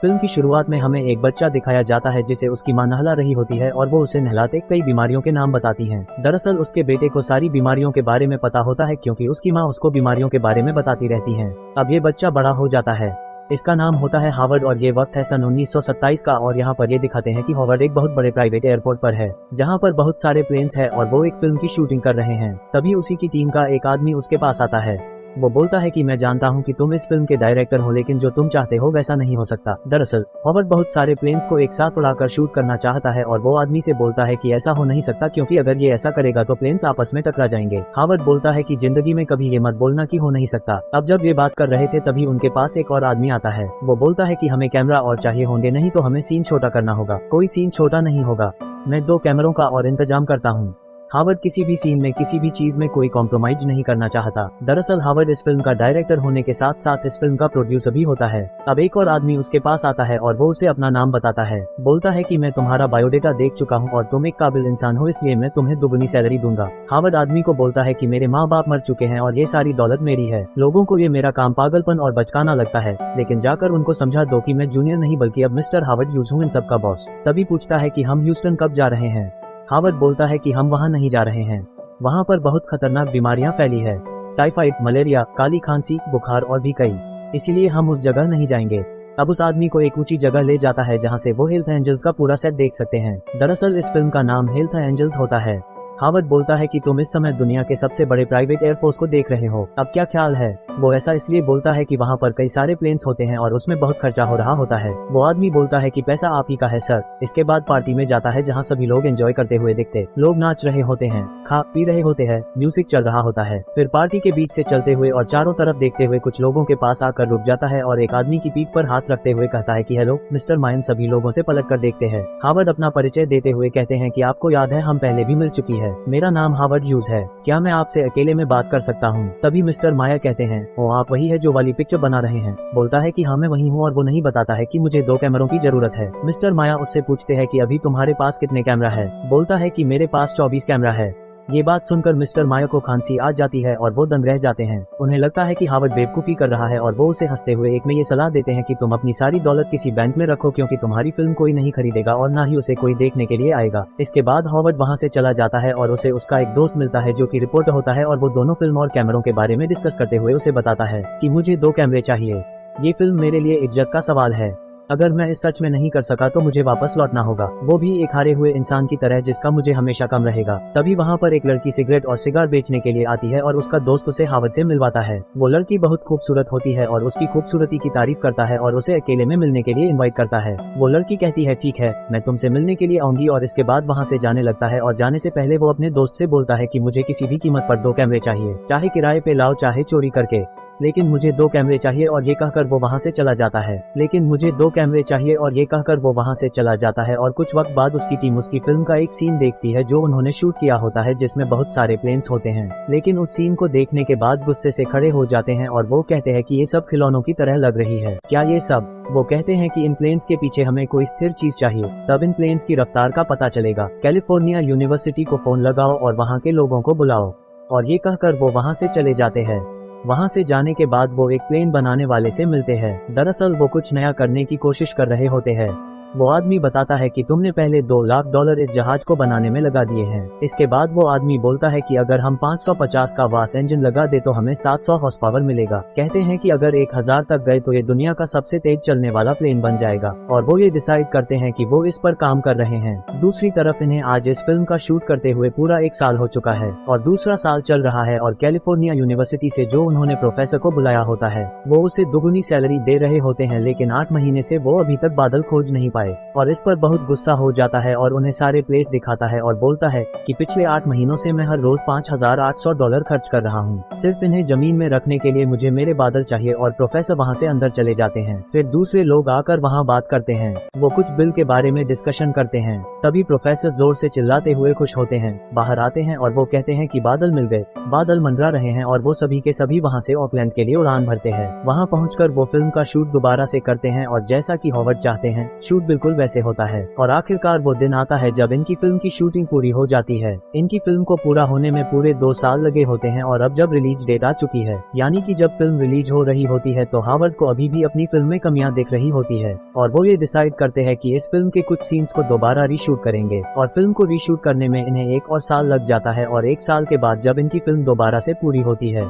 Film की शुरुआत में हमें एक बच्चा दिखाया जाता है जिसे उसकी मां नहला रही होती है और वो उसे नहलाते कई बीमारियों के नाम बताती हैं। दरअसल उसके बेटे को सारी बीमारियों के बारे में पता होता है क्योंकि उसकी माँ उसको बीमारियों के बारे में बताती रहती है। अब ये बच्चा बड़ा हो जाता है। इसका नाम होता है हावर्ड और ये वक्त है सन 1927 का और यहाँ पर ये दिखाते हैं कि हावर्ड एक बहुत बड़े प्राइवेट एयरपोर्ट पर है जहाँ पर बहुत सारे प्लेन्स है और वो एक फिल्म की शूटिंग कर रहे हैं। तभी उसी की टीम का एक आदमी उसके पास आता है। वो बोलता है कि मैं जानता हूँ कि तुम इस फिल्म के डायरेक्टर हो लेकिन जो तुम चाहते हो वैसा नहीं हो सकता। दरअसल हावर्ड बहुत सारे प्लेन्स को एक साथ उड़ाकर शूट करना चाहता है और वो आदमी से बोलता है कि ऐसा हो नहीं सकता क्योंकि अगर ये ऐसा करेगा तो प्लेन्स आपस में टकरा जाएंगे। हावर्ड बोलता है कि जिंदगी में कभी ये मत बोलना कि हो नहीं सकता। अब जब ये बात कर रहे थे तभी उनके पास एक और आदमी आता है। वो बोलता है कि हमें कैमरा और चाहिए होंगे नहीं तो हमें सीन छोटा करना होगा। कोई सीन छोटा नहीं होगा, मैं 2 कैमरों का और इंतजाम करता हूँ। हावर्ड किसी भी सीन में किसी भी चीज में कोई कॉम्प्रोमाइज नहीं करना चाहता। दरअसल हावर्ड इस फिल्म का डायरेक्टर होने के साथ साथ इस फिल्म का प्रोड्यूसर भी होता है। अब एक और आदमी उसके पास आता है और वो उसे अपना नाम बताता है। बोलता है कि मैं तुम्हारा बायोडेटा देख चुका हूँ और तुम एक काबिल इंसान हो इसलिए मैं तुम्हें दुगनी सैलरी दूंगा। हावर्ड आदमी को बोलता है कि मेरे माँ बाप मर चुके हैं और ये सारी दौलत मेरी है। लोगों को ये मेरा काम पागलपन और बचकाना लगता है लेकिन जाकर उनको समझा दो कि मैं जूनियर नहीं बल्कि अब मिस्टर हावर्ड ह्यूज हूँ इन सबका बॉस। तभी पूछता है कि हम ह्यूस्टन कब जा रहे हैं। हावर्ड बोलता है कि हम वहाँ नहीं जा रहे हैं, वहाँ पर बहुत खतरनाक बीमारियां फैली है, टाइफाइड, मलेरिया, काली खांसी, बुखार और भी कई, इसीलिए हम उस जगह नहीं जाएंगे। अब उस आदमी को एक ऊंची जगह ले जाता है जहाँ से वो हेल्थ एंजल्स का पूरा सेट देख सकते हैं। दरअसल इस फिल्म का नाम हेल्थ एंजल्स होता है। हावर्ड बोलता है कि तुम इस समय दुनिया के सबसे बड़े प्राइवेट एयरफोर्स को देख रहे हो, अब क्या ख्याल है। वो ऐसा इसलिए बोलता है कि वहाँ पर कई सारे प्लेन्स होते हैं और उसमें बहुत खर्चा हो रहा होता है। वो आदमी बोलता है कि पैसा आप ही का है सर। इसके बाद पार्टी में जाता है जहाँ सभी लोग एंजॉय करते हुए दिखते, लोग नाच रहे होते हैं, खा पी रहे होते हैं, म्यूजिक चल रहा होता है। फिर पार्टी के बीच से चलते हुए और चारों तरफ देखते हुए कुछ लोगों के पास आकर रुक जाता है और एक आदमी की पीठ पर हाथ रखते हुए कहता है कि हेलो मिस्टर मायन। सभी लोगों से पलट कर देखते हैं। हावर्ड अपना परिचय देते हुए कहते हैं कि आपको याद है हम पहले भी मिल चुकी है, मेरा नाम हावर्ड ह्यूज है, क्या मैं आपसे अकेले में बात कर सकता हूँ। तभी मिस्टर माया कहते हैं ओ आप वही है जो वाली पिक्चर बना रहे हैं। बोलता है कि हाँ मैं वही हूँ और वो नहीं बताता है कि मुझे 2 कैमरों की जरूरत है। मिस्टर माया उससे पूछते हैं कि अभी तुम्हारे पास कितने कैमरा है। बोलता है कि मेरे पास 24 कैमरा है। ये बात सुनकर मिस्टर माया को खांसी आ जाती है और वो दंग रह जाते हैं। उन्हें लगता है कि हावर्ड बेवकूफी कर रहा है और वो उसे हंसते हुए एक में ये सलाह देते हैं कि तुम अपनी सारी दौलत किसी बैंक में रखो क्योंकि तुम्हारी फिल्म कोई नहीं खरीदेगा और ना ही उसे कोई देखने के लिए आएगा। इसके बाद हावर्ड वहाँ से चला जाता है और उसे उसका एक दोस्त मिलता है जो कि रिपोर्टर होता है और वो दोनों फिल्म और कैमरों के बारे में डिस्कस करते हुए उसे बताता है कि मुझे 2 कैमरे चाहिए, ये फिल्म मेरे लिए इज्जत का सवाल है, अगर मैं इस सच में नहीं कर सका तो मुझे वापस लौटना होगा, वो भी एक हारे हुए इंसान की तरह जिसका मुझे हमेशा कम रहेगा। तभी वहाँ पर एक लड़की सिगरेट और सिगार बेचने के लिए आती है और उसका दोस्त उसे हावर्ड से मिलवाता है। वो लड़की बहुत खूबसूरत होती है और उसकी खूबसूरती की तारीफ करता है और उसे अकेले में मिलने के लिए इनवाइट करता है। वो लड़की कहती है ठीक है मैं तुमसे मिलने के लिए आऊंगी और इसके बाद वहाँ से जाने लगता है और जाने से पहले वो अपने दोस्त से बोलता है कि मुझे किसी भी कीमत पर 2 कैमरे चाहिए, चाहे किराए पे लाओ चाहे चोरी करके, लेकिन मुझे 2 कैमरे चाहिए और ये कहकर वो वहाँ से चला जाता है। लेकिन मुझे 2 कैमरे चाहिए और ये कहकर वो वहाँ से चला जाता है और कुछ वक्त बाद उसकी टीम उसकी फिल्म का एक सीन देखती है जो उन्होंने शूट किया होता है जिसमें बहुत सारे प्लेन्स होते हैं। लेकिन उस सीन को देखने के बाद गुस्से से खड़े हो जाते हैं और वो कहते हैं कि ये सब खिलौनों की तरह लग रही है, क्या ये सब। वो कहते हैं कि इन प्लेन्स के पीछे हमें कोई स्थिर चीज चाहिए, तब इन प्लेन्स की रफ्तार का पता चलेगा। कैलिफोर्निया यूनिवर्सिटी को फोन लगाओ और वहाँ के लोगों को बुलाओ। और ये कहकर वो वहाँ से चले जाते हैं। वहाँ से जाने के बाद वो एक प्लेन बनाने वाले से मिलते हैं। दरअसल वो कुछ नया करने की कोशिश कर रहे होते हैं। वो आदमी बताता है कि तुमने पहले $2 लाख इस जहाज को बनाने में लगा दिए हैं। इसके बाद वो आदमी बोलता है कि अगर हम 550 का वास इंजन लगा दे तो हमें 700 हॉर्स पावर मिलेगा। कहते हैं कि अगर 1000 तक गए तो ये दुनिया का सबसे तेज चलने वाला प्लेन बन जाएगा और वो ये डिसाइड करते हैं कि वो इस पर काम कर रहे हैं। दूसरी तरफ इन्हें आज इस फिल्म का शूट करते हुए पूरा 1 साल हो चुका है और दूसरा साल चल रहा है और कैलिफोर्निया यूनिवर्सिटी से जो उन्होंने प्रोफेसर को बुलाया होता है वो उसे दुगुनी सैलरी दे रहे होते हैं, लेकिन 8 महीने से वो अभी तक बादल खोज नहीं पाए और इस पर बहुत गुस्सा हो जाता है और उन्हें सारे प्लेस दिखाता है और बोलता है कि पिछले 8 महीनों से मैं हर रोज $5800 खर्च कर रहा हूँ सिर्फ इन्हें जमीन में रखने के लिए, मुझे मेरे बादल चाहिए। और प्रोफेसर वहाँ से अंदर चले जाते हैं। फिर दूसरे लोग आकर वहाँ बात करते हैं, वो कुछ बिल के बारे में डिस्कशन करते हैं। तभी प्रोफेसर जोर से चिल्लाते हुए खुश होते हैं, बाहर आते हैं और वो कहते हैं कि बादल मिल गए। बादल मंडरा रहे हैं और वो सभी के सभी वहाँ से ऑकलैंड के लिए उड़ान भरते हैं। वहाँ पहुँचकर वो फिल्म का शूट दोबारा से करते हैं और जैसा कि हावर्ड चाहते हैं शूट बिल्कुल वैसे होता है। और आखिरकार वो दिन आता है जब इनकी फिल्म की शूटिंग पूरी हो जाती है। इनकी फिल्म को पूरा होने में पूरे 2 साल लगे होते हैं और अब जब रिलीज डेट आ चुकी है, यानी कि जब फिल्म रिलीज हो रही होती है, तो हावर्ड को अभी भी अपनी फिल्म में कमियां दिख रही होती है और वो ये डिसाइड करते हैं कि इस फिल्म के कुछ सीन्स को दोबारा रीशूट करेंगे। और फिल्म को रीशूट करने में इन्हें 1 और साल लग जाता है और 1 साल के बाद जब इनकी फिल्म दोबारा से पूरी होती है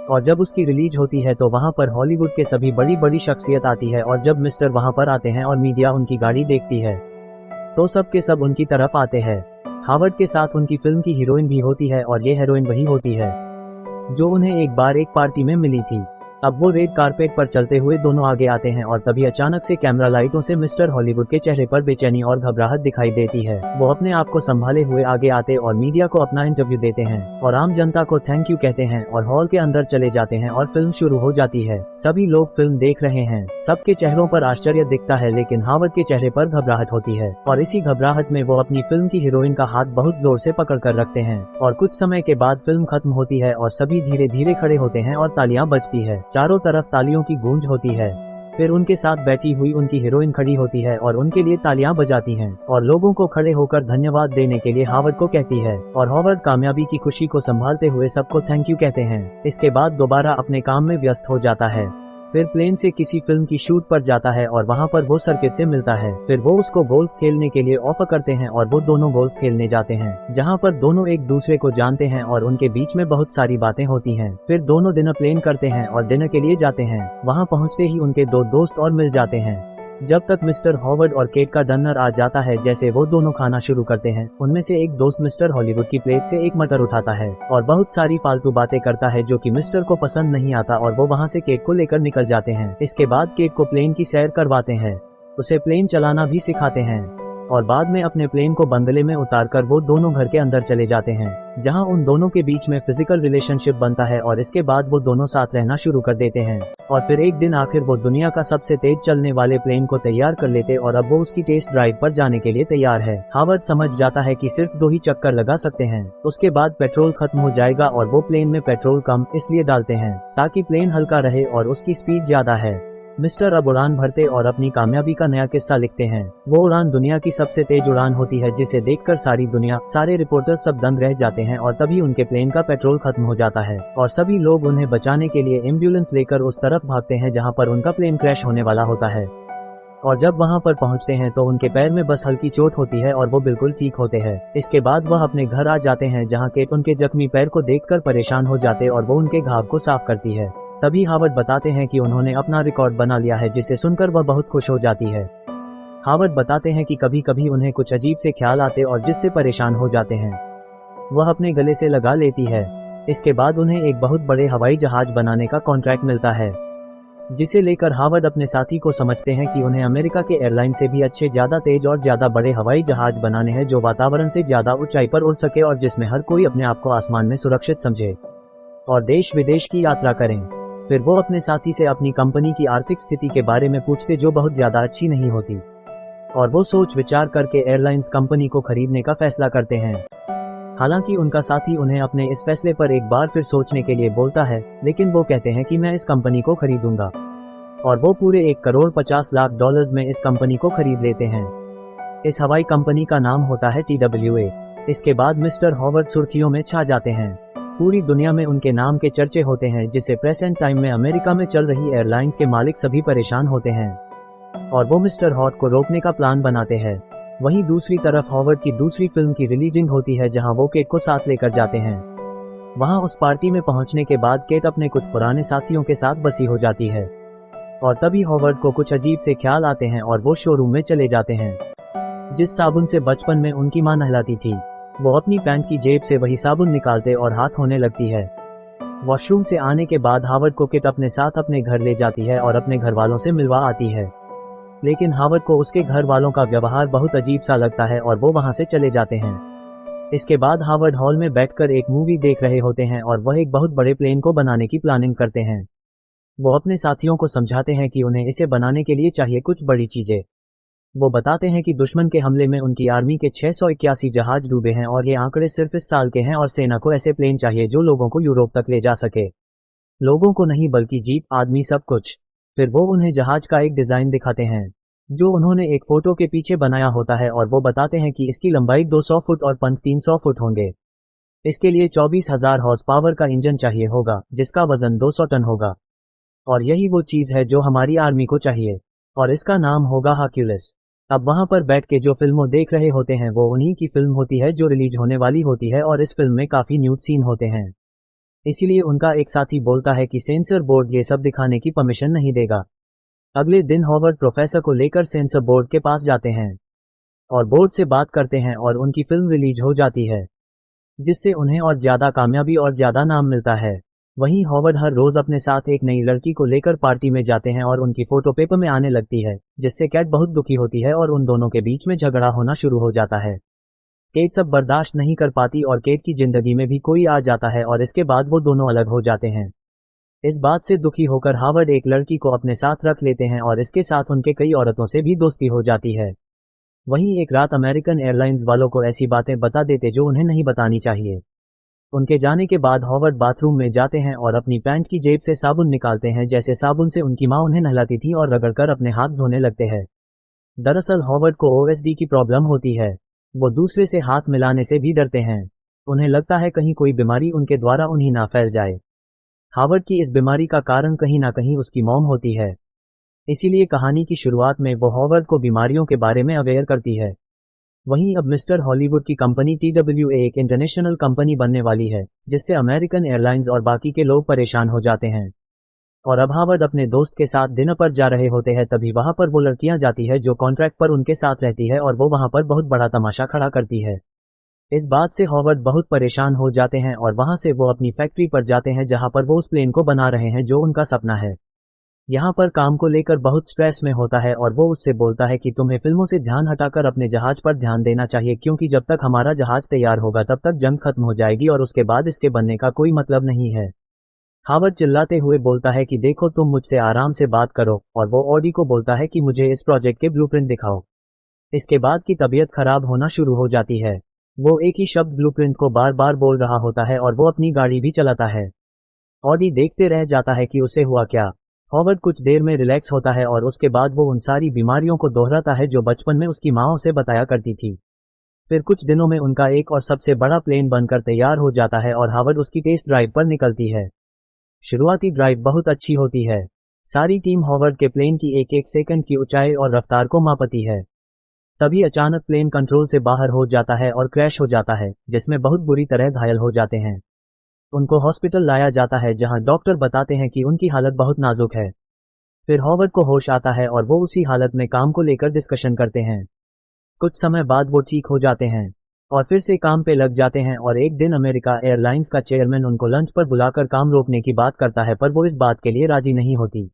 और जब उसकी रिलीज होती है, तो वहाँ पर हॉलीवुड के सभी बड़ी बड़ी शख्सियत आती है और जब मिस्टर वहाँ पर आते हैं और मीडिया उनकी गाड़ी देखती है, तो सब के सब उनकी तरफ आते हैं। हावर्ड के साथ उनकी फिल्म की हीरोइन भी होती है और ये हीरोइन वही होती है जो उन्हें एक बार एक पार्टी में मिली थी। अब वो रेड कारपेट पर चलते हुए दोनों आगे आते हैं और तभी अचानक से कैमरा लाइटों से मिस्टर हॉलीवुड के चेहरे पर बेचैनी और घबराहट दिखाई देती है। वो अपने आप को संभाले हुए आगे आते और मीडिया को अपना इंटरव्यू देते हैं और आम जनता को थैंक यू कहते हैं और हॉल के अंदर चले जाते हैं और फिल्म शुरू हो जाती है। सभी लोग फिल्म देख रहे हैं, सबके चेहरों पर आश्चर्य दिखता है, लेकिन हावर्ड के चेहरे पर घबराहट होती है और इसी घबराहट में वो अपनी फिल्म की हीरोइन का हाथ बहुत जोर से पकड़ कर रखते हैं। और कुछ समय के बाद फिल्म खत्म होती है और सभी धीरे धीरे खड़े होते हैं और तालियां बजती है। चारों तरफ तालियों की गूंज होती है। फिर उनके साथ बैठी हुई उनकी हीरोइन खड़ी होती है और उनके लिए तालियां बजाती हैं और लोगों को खड़े होकर धन्यवाद देने के लिए हावर्ड को कहती है और हावर्ड कामयाबी की खुशी को संभालते हुए सबको थैंक यू कहते हैं। इसके बाद दोबारा अपने काम में व्यस्त हो जाता है। फिर प्लेन से किसी फिल्म की शूट पर जाता है और वहाँ पर वो सर्किट से मिलता है। फिर वो उसको गोल्फ खेलने के लिए ऑफर करते हैं और वो दोनों गोल्फ खेलने जाते हैं, जहाँ पर दोनों एक दूसरे को जानते हैं और उनके बीच में बहुत सारी बातें होती हैं। फिर दोनों डिनर प्लान करते हैं और डिनर के लिए जाते हैं। वहाँ पहुँचते ही उनके 2 दोस्त और मिल जाते हैं। जब तक मिस्टर हॉवर्ड और केट का डिनर आ जाता है, जैसे वो दोनों खाना शुरू करते हैं, उनमें से एक दोस्त मिस्टर हॉलीवुड की प्लेट से एक मटर उठाता है और बहुत सारी फालतू बातें करता है जो कि मिस्टर को पसंद नहीं आता और वो वहाँ से केट को लेकर निकल जाते हैं। इसके बाद केट को प्लेन की सैर करवाते हैं, उसे प्लेन चलाना भी सिखाते हैं और बाद में अपने प्लेन को बंगले में उतारकर वो दोनों घर के अंदर चले जाते हैं, जहां उन दोनों के बीच में फिजिकल रिलेशनशिप बनता है और इसके बाद वो दोनों साथ रहना शुरू कर देते हैं। और फिर एक दिन आखिर वो दुनिया का सबसे तेज चलने वाले प्लेन को तैयार कर लेते और अब वो उसकी टेस्ट ड्राइव पर जाने के लिए तैयार है। हावर्ड समझ जाता है कि सिर्फ 2 ही चक्कर लगा सकते हैं, उसके बाद पेट्रोल खत्म हो जाएगा और वो प्लेन में पेट्रोल कम इसलिए डालते हैं ताकि प्लेन हल्का रहे और उसकी स्पीड ज्यादा है। मिस्टर अब उड़ान भरते और अपनी कामयाबी का नया किस्सा लिखते हैं। वो उड़ान दुनिया की सबसे तेज उड़ान होती है, जिसे देखकर सारी दुनिया, सारे रिपोर्टर सब दंग रह जाते हैं और तभी उनके प्लेन का पेट्रोल खत्म हो जाता है और सभी लोग उन्हें बचाने के लिए एम्बुलेंस लेकर उस तरफ भागते हैं जहां पर उनका प्लेन क्रैश होने वाला होता है। और जब वहां पर पहुंचते हैं तो उनके पैर में बस हल्की चोट होती है और वो बिल्कुल ठीक होते हैं। इसके बाद वह अपने घर आ जाते हैं, जहां केट उनके जख्मी पैर को देखकर परेशान हो जाते और वो उनके घाव को साफ करती है। तभी हावर्ड बताते हैं कि उन्होंने अपना रिकॉर्ड बना लिया है, जिसे सुनकर वह बहुत खुश हो जाती है। हावर्ड बताते हैं कि कभी कभी उन्हें कुछ अजीब से ख्याल आते और जिससे परेशान हो जाते हैं वह अपने गले से लगा लेती है। इसके बाद उन्हें एक बहुत बड़े हवाई जहाज बनाने का कॉन्ट्रैक्ट मिलता है, जिसे लेकर हावर्ड अपने साथी को समझते हैं कि उन्हें अमेरिका के एयरलाइन से भी अच्छे, ज्यादा तेज और ज्यादा बड़े हवाई जहाज बनाने हैं जो वातावरण से ज्यादा ऊंचाई पर उड़ सके और जिसमें हर कोई अपने आप को आसमान में सुरक्षित समझे और देश विदेश की यात्रा करें। फिर वो अपने साथी से अपनी कंपनी की आर्थिक स्थिति के बारे में पूछते, जो बहुत ज्यादा अच्छी नहीं होती, और वो सोच विचार करके एयरलाइंस कंपनी को खरीदने का फैसला करते हैं। हालांकि उनका साथी उन्हें अपने इस फैसले पर एक बार फिर सोचने के लिए बोलता है, लेकिन वो कहते हैं कि मैं इस कंपनी को खरीदूंगा और वो पूरे $1,50,00,000 में इस कंपनी को खरीद लेते हैं। इस हवाई कंपनी का नाम होता है TWA। इसके बाद मिस्टर हॉवर्ड सुर्खियों में छा जाते हैं। पूरी दुनिया में उनके नाम के चर्चे होते हैं, जिससे प्रेजेंट टाइम में अमेरिका में चल रही एयरलाइंस के मालिक सभी परेशान होते हैं और वो मिस्टर हॉट को रोकने का प्लान बनाते हैं। वहीं दूसरी तरफ हॉवर्ड की दूसरी फिल्म की रिलीजिंग होती है, जहां वो केट को साथ लेकर जाते हैं। वहां उस पार्टी में पहुंचने के बाद केट अपने कुछ पुराने साथियों के साथ बसी हो जाती है और तभी हॉवर्ड को कुछ अजीब से ख्याल आते हैं और वो शोरूम में चले जाते हैं, जिस साबुन से बचपन में उनकी मां नहलाती थी। वो अपनी पैंट की जेब से वही साबुन निकालते और हाथ होने लगती है। वॉशरूम से आने के बाद हावर्ड को केट अपने साथ अपने घर ले जाती है और अपने घर वालों से मिलवा आती है, लेकिन हावर्ड को उसके घर वालों का व्यवहार बहुत अजीब सा लगता है और वो वहां से चले जाते हैं। इसके बाद हावर्ड हॉल में बैठकर एक मूवी देख रहे होते हैं और वह एक बहुत बड़े प्लेन को बनाने की प्लानिंग करते हैं। वो अपने साथियों को समझाते हैं कि उन्हें इसे बनाने के लिए चाहिए कुछ बड़ी चीजें। वो बताते हैं कि दुश्मन के हमले में उनकी आर्मी के 681 जहाज डूबे हैं और ये आंकड़े सिर्फ इस साल के हैं और सेना को ऐसे प्लेन चाहिए जो लोगों को यूरोप तक ले जा सके। लोगों को नहीं, बल्कि जीप, आदमी, सब कुछ। फिर वो उन्हें जहाज का एक डिजाइन दिखाते हैं जो उन्होंने एक फोटो के पीछे बनाया होता है, और वो बताते हैं कि इसकी लंबाई 200 फुट और पंख 300 फुट होंगे। इसके लिए 24,000 हॉर्स पावर का इंजन चाहिए होगा, जिसका वजन 200 टन होगा। और यही वो चीज है जो हमारी आर्मी को चाहिए, और इसका नाम होगा हरक्यूलिस। अब वहां पर बैठ के जो फिल्मों देख रहे होते हैं वो उन्हीं की फिल्म होती है जो रिलीज होने वाली होती है, और इस फिल्म में काफी न्यूड सीन होते हैं। इसीलिए उनका एक साथी बोलता है कि सेंसर बोर्ड ये सब दिखाने की परमिशन नहीं देगा। अगले दिन हॉवर्ड प्रोफेसर को लेकर सेंसर बोर्ड के पास जाते हैं और बोर्ड से बात करते हैं, और उनकी फिल्म रिलीज हो जाती है, जिससे उन्हें और ज्यादा कामयाबी और ज्यादा नाम मिलता है। वहीं हॉवर्ड हर रोज अपने साथ एक नई लड़की को लेकर पार्टी में जाते हैं और उनकी फोटो पेपर में आने लगती है, जिससे कैट बहुत दुखी होती है और उन दोनों के बीच में झगड़ा होना शुरू हो जाता है। केट सब बर्दाश्त नहीं कर पाती और केट की जिंदगी में भी कोई आ जाता है, और इसके बाद वो दोनों अलग हो जाते हैं। इस बात से दुखी होकर हावर्ड एक लड़की को अपने साथ रख लेते हैं और इसके साथ उनके कई औरतों से भी दोस्ती हो जाती है। वहीं एक रात अमेरिकन एयरलाइंस वालों को ऐसी बातें बता देते जो उन्हें नहीं बतानी चाहिए। उनके जाने के बाद हॉवर्ड बाथरूम में जाते हैं और अपनी पैंट की जेब से साबुन निकालते हैं, जैसे साबुन से उनकी मां उन्हें नहलाती थी, और रगड़कर अपने हाथ धोने लगते हैं। दरअसल हॉवर्ड को ओएसडी की प्रॉब्लम होती है। वो दूसरे से हाथ मिलाने से भी डरते हैं। उन्हें लगता है कहीं कोई बीमारी उनके द्वारा उन्हीं ना फैल जाए। हावर्ड की इस बीमारी का कारण कहीं ना कहीं उसकी मॉम होती है। इसीलिए कहानी की शुरुआत में वो हॉवर्ड को बीमारियों के बारे में अवेयर करती है। वहीं अब मिस्टर हॉलीवुड की कंपनी TWA एक इंटरनेशनल कंपनी बनने वाली है, जिससे अमेरिकन एयरलाइंस और बाकी के लोग परेशान हो जाते हैं। और अब हावर्ड अपने दोस्त के साथ डिनर पर जा रहे होते हैं, तभी वहां पर वो लड़कियां जाती है जो कॉन्ट्रैक्ट पर उनके साथ रहती है, और वो वहां पर बहुत बड़ा तमाशा खड़ा करती है। इस बात से हॉवर्ड बहुत परेशान हो जाते हैं और वहां से वो अपनी फैक्ट्री पर जाते हैं जहां पर वो उस प्लेन को बना रहे हैं जो उनका सपना है। यहाँ पर काम को लेकर बहुत स्ट्रेस में होता है, और वो उससे बोलता है कि तुम्हें फिल्मों से ध्यान हटाकर अपने जहाज पर ध्यान देना चाहिए, क्योंकि जब तक हमारा जहाज तैयार होगा तब तक जंग खत्म हो जाएगी और उसके बाद इसके बनने का कोई मतलब नहीं है। हावर्ड चिल्लाते हुए बोलता है कि देखो, तुम मुझसे आराम से बात करो, और वो ऑडी को बोलता है कि मुझे इस प्रोजेक्ट के ब्लूप्रिंट दिखाओ। इसके बाद की तबीयत खराब होना शुरू हो जाती है। वो एक ही शब्द ब्लूप्रिंट को बार बार बोल रहा होता है, और वो अपनी गाड़ी भी चलाता है। ऑडी देखते रह जाता है कि उसे हुआ क्या। हॉवर्ड कुछ देर में रिलैक्स होता है और उसके बाद वो उन सारी बीमारियों को दोहराता है जो बचपन में उसकी माँ उसे बताया करती थी। फिर कुछ दिनों में उनका एक और सबसे बड़ा प्लेन बनकर तैयार हो जाता है और हावर्ड उसकी टेस्ट ड्राइव पर निकलती है। शुरुआती ड्राइव बहुत अच्छी होती है। सारी टीम हॉवर्ड के प्लेन की एक एक सेकंड की ऊंचाई और रफ्तार को मापती है। तभी अचानक प्लेन कंट्रोल से बाहर हो जाता है और क्रैश हो जाता है, जिसमें बहुत बुरी तरह घायल हो जाते हैं। उनको हॉस्पिटल लाया जाता है जहां डॉक्टर बताते हैं कि उनकी हालत बहुत नाजुक है। फिर हॉवर्ड को होश आता है और वो उसी हालत में काम को लेकर डिस्कशन करते हैं। कुछ समय बाद वो ठीक हो जाते हैं और फिर से काम पे लग जाते हैं, और एक दिन अमेरिका एयरलाइंस का चेयरमैन उनको लंच पर बुलाकर काम रोकने की बात करता है, पर वो इस बात के लिए राजी नहीं होती।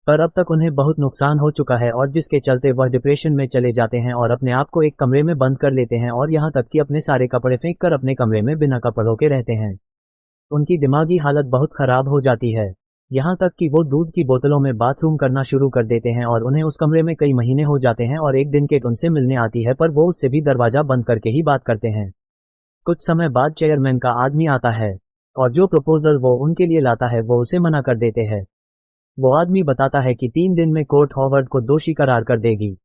पर अब तक उन्हें बहुत नुकसान हो चुका है, और जिसके चलते वह डिप्रेशन में चले जाते हैं और अपने आप को एक कमरे में बंद कर लेते हैं, और यहाँ तक कि अपने सारे कपड़े फेंक कर अपने कमरे में बिना कपड़ों के रहते हैं। उनकी दिमागी हालत बहुत खराब हो जाती है, यहाँ तक कि वो दूध की बोतलों में बाथरूम करना शुरू कर देते हैं, और उन्हें उस कमरे में कई महीने हो जाते हैं। और एक दिन केट उनसे मिलने आती है, पर वो उससे भी दरवाजा बंद करके ही बात करते हैं। कुछ समय बाद चेयरमैन का आदमी आता है, और जो प्रपोजल वो उनके लिए लाता है वो उसे मना कर देते हैं। वो आदमी बताता है कि 3 दिन में कोर्ट हॉवर्ड को दोषी करार कर देगी।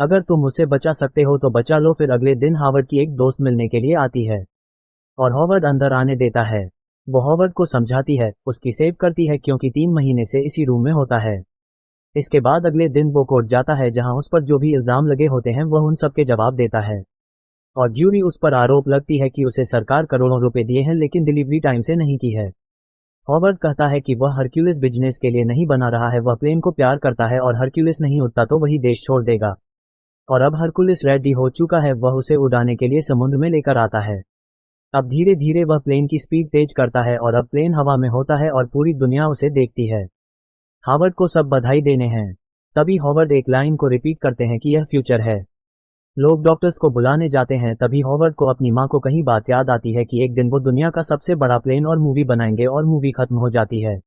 अगर तुम उसे बचा सकते हो तो बचा लो। फिर अगले दिन हॉवर्ड की एक दोस्त मिलने के लिए आती है, और हॉवर्ड अंदर आने देता है। वो हॉवर्ड को समझाती है, उसकी सेव करती है, क्योंकि 3 महीने से इसी रूम में होता है। इसके बाद अगले दिन वो कोर्ट जाता है, जहां उस पर जो भी इल्जाम लगे होते हैं वह उन सब के जवाब देता है, और ज्यूरी उस पर आरोप लगती है कि उसे सरकार करोड़ों रुपए दिए हैं लेकिन डिलीवरी टाइम से नहीं की है। हॉवर्ड कहता है कि वह हरक्यूलिस बिजनेस के लिए नहीं बना रहा है, वह प्लेन को प्यार करता है, और हरक्यूलिस नहीं उड़ता तो वही देश छोड़ देगा। और अब हरक्यूलिस रेडी हो चुका है, वह उसे उड़ाने के लिए समुद्र में लेकर आता है। अब धीरे धीरे वह प्लेन की स्पीड तेज करता है, और अब प्लेन हवा में होता है और पूरी दुनिया उसे देखती है। हॉवर्ड को सब बधाई देने हैं। तभी हॉवर्ड एक लाइन को रिपीट करते हैं कि यह फ्यूचर है। लोग डॉक्टर्स को बुलाने जाते हैं, तभी हॉवर्ड को अपनी माँ को कहीं बात याद आती है कि एक दिन वो दुनिया का सबसे बड़ा प्लेन और मूवी बनाएंगे, और मूवी खत्म हो जाती है।